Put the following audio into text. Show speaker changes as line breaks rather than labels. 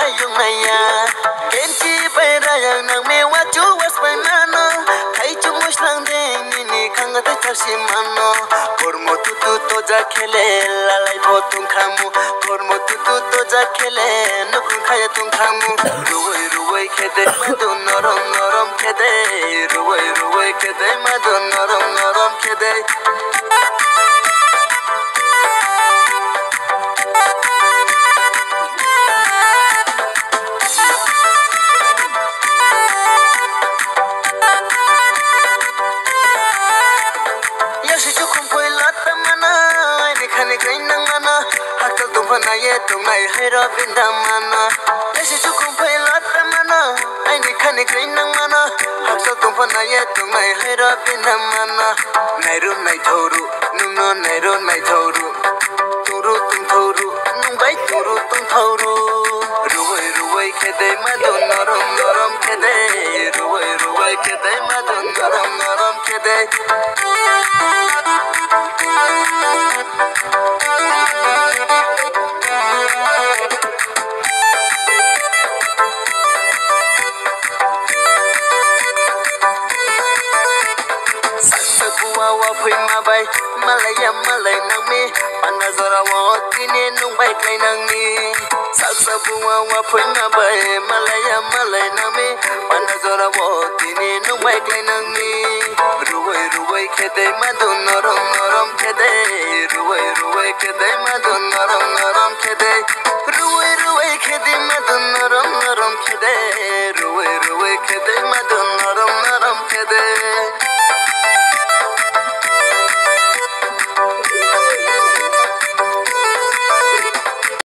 ya yung naya kenchi bayra yang nang me wa chu was banana khai chu mus lang de ni khang ta chashi mano kormo tu to ja khele lalai tho tum khamu kormo tu to ja khele nukun khaya tum khamu ruwai khede madun norom norom khede ruwai khede madun norom norom khede Pana ye tungai hera vindamana Yesi chukum pai lata mana Aini khani kainang mana Haksa tum pana ye tungai hera vindamana Nairu nai thoru Nungno nairu nai thoru Turu tung thoru Nungbai turu tung thoru Ruwai khede madun norom norom khede Ruwai khede madun norom norom khede Bai malaya malay nang mi panazora wa tine nung bai klai nang ni saksa buwa wa phuna bai malaya malay nang mi panazora wa tine nung bai klai nang ni ruwai khede madun norom norom khede ruwai khede madun norom